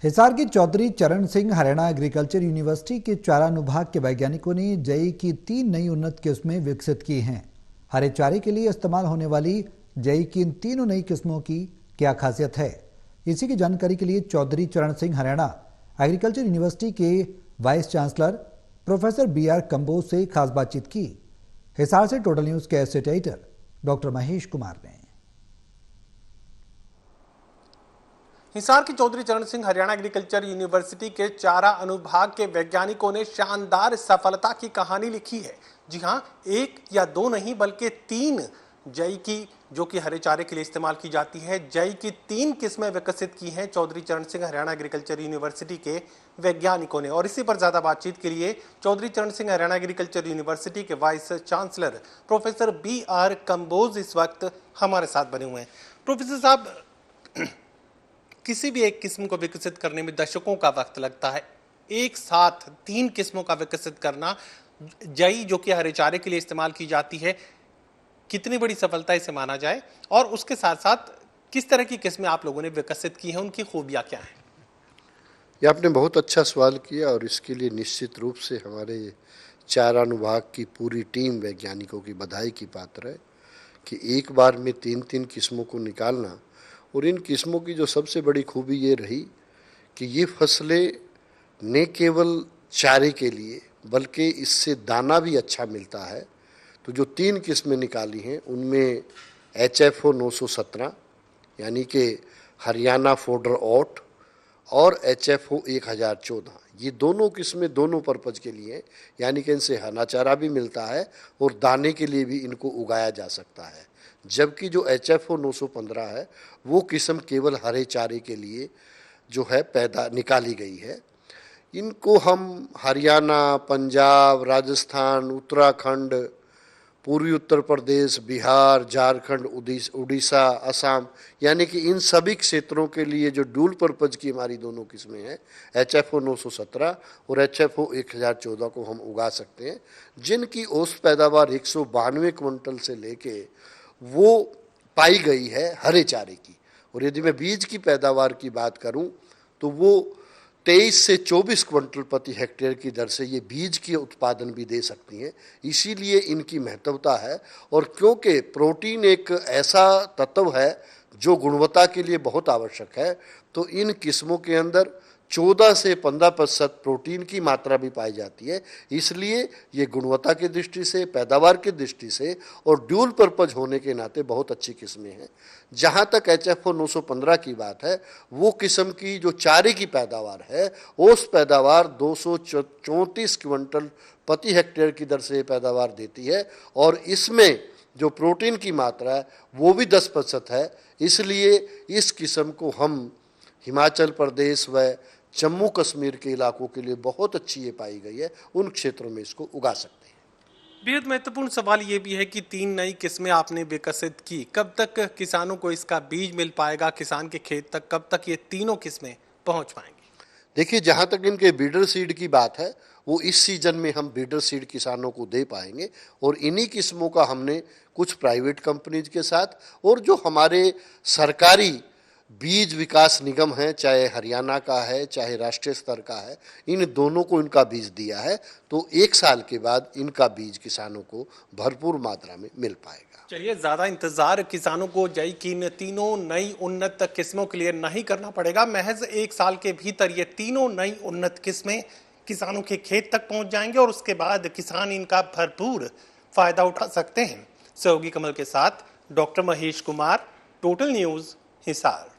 हिसार के Chaudhary Charan Singh Haryana agriculture university के चारा अनुभाग के वैज्ञानिकों ने जई की 3 नई उन्नत किस्में विकसित की हैं। हरे चारे के लिए इस्तेमाल होने वाली जई की इन तीनों नई किस्मों की क्या खासियत है, इसी की जानकारी के लिए चौधरी चरण सिंह हरियाणा एग्रीकल्चर यूनिवर्सिटी के vice chancellor professor BR Kamboj से खास बातचीत की। हिसार से टोटल न्यूज के state editor doctor Mahesh Kumar ने। हिसार के चौधरी चरण सिंह हरियाणा एग्रीकल्चर यूनिवर्सिटी के चारा अनुभाग के वैज्ञानिकों ने शानदार सफलता की कहानी लिखी है। जी हां, 1 या 2 नहीं बल्कि 3 जई की, जो कि हरे चारे के लिए इस्तेमाल की जाती है, जई की 3 किस्में विकसित की हैं चौधरी चरण सिंह हरियाणा एग्रीकल्चर यूनिवर्सिटी के वैज्ञानिकों ने। और इसी पर ज्यादा बातचीत के लिए चौधरी चरण सिंह हरियाणा एग्रीकल्चर यूनिवर्सिटी के vice chancellor professor BR Kamboj इस वक्त हमारे साथ बने हुए हैं। प्रोफेसर साहब, किसी भी एक किस्म को विकसित करने में दशकों का वक्त लगता है। एक साथ 3 किस्मों का विकसित करना, जई जो कि हरे चारे के लिए इस्तेमाल की जाती है, कितनी बड़ी सफलता इसे माना जाए, और उसके साथ साथ किस तरह की किस्में आप लोगों ने विकसित की हैं, उनकी खूबियां क्या हैं? ये आपने बहुत अच्छा सवाल किया और इसके लिए निश्चित रूप से हमारे चारा अनुभाग की पूरी टीम वैज्ञानिकों की बधाई की पात्र है कि एक बार में 3 किस्मों को निकालना। और इन किस्मों की जो सबसे बड़ी खूबी ये रही कि ये फसलें न केवल चारे के लिए बल्कि इससे दाना भी अच्छा मिलता है। तो जो 3 किस्में निकाली हैं उनमें HFO 917 यानी कि हरियाणा फोडर ओट और HFO 1014, ये दोनों किस्में दोनों पर्पज़ के लिए हैं, यानी कि इनसे हरा चारा भी मिलता है और दाने के लिए भी इनको उगाया जा सकता है। जबकि जो HFO 915 है वो किस्म केवल हरे चारे के लिए जो है निकाली गई है। इनको हम हरियाणा, पंजाब, राजस्थान, उत्तराखंड, पूर्वी उत्तर प्रदेश, बिहार, झारखंड, उड़ीसा, असम, यानी कि इन सभी क्षेत्रों के लिए जो ड्यूल पर्पज की हमारी दोनों किस्में हैं, HFO 917 और HFO 1014 को हम उगा सकते हैं, जिनकी औसत पैदावार 192 क्विंटल से लेके वो पाई गई है हरे चारे की। और यदि मैं बीज की पैदावार की बात करूं तो वो 23 से 24 क्विंटल प्रति हेक्टेयर की दर से ये बीज की उत्पादन भी दे सकती हैं। इसीलिए इनकी महत्वता है। और क्योंकि प्रोटीन एक ऐसा तत्व है जो गुणवत्ता के लिए बहुत आवश्यक है, तो इन किस्मों के अंदर 14 से 15% प्रोटीन की मात्रा भी पाई जाती है। इसलिए ये गुणवत्ता की दृष्टि से, पैदावार की दृष्टि से और ड्यूल पर्पज होने के नाते बहुत अच्छी किस्में हैं। जहाँ तक HFO 915 की बात है, वो किस्म की जो चारे की पैदावार है, उस पैदावार 234 क्विंटल प्रति हेक्टेयर की दर से पैदावार देती है और इसमें जो प्रोटीन की मात्रा है वो भी 10% है। इसलिए इस किस्म को हम हिमाचल प्रदेश व जम्मू कश्मीर के इलाकों के लिए बहुत अच्छी ये पाई गई है, उन क्षेत्रों में इसको उगा सकते हैं। बेहद महत्वपूर्ण सवाल ये भी है कि 3 नई किस्में आपने विकसित की, कब तक किसानों को इसका बीज मिल पाएगा, किसान के खेत तक कब तक ये तीनों किस्में पहुंच पाएंगी? देखिए, जहाँ तक इनके बीडर सीड की बात है, वो इस सीजन में हम बीडर सीड किसानों को दे पाएंगे। और इन्हीं किस्मों का हमने कुछ प्राइवेट कंपनीज के साथ और जो हमारे सरकारी बीज विकास निगम है, चाहे हरियाणा का है चाहे राष्ट्रीय स्तर का है, इन दोनों को इनका बीज दिया है। तो 1 साल के बाद इनका बीज किसानों को भरपूर मात्रा में मिल पाएगा। चलिए, ज्यादा इंतजार किसानों को जई की इन तीनों नई उन्नत किस्मों के लिए नहीं करना पड़ेगा। महज 1 साल के भीतर ये तीनों नई उन्नत किस्में किसानों के खेत तक पहुंच जाएंगे और उसके बाद किसान इनका भरपूर फायदा उठा सकते हैं। सहयोगी कमल के साथ doctor Mahesh Kumar, total news, Hisar.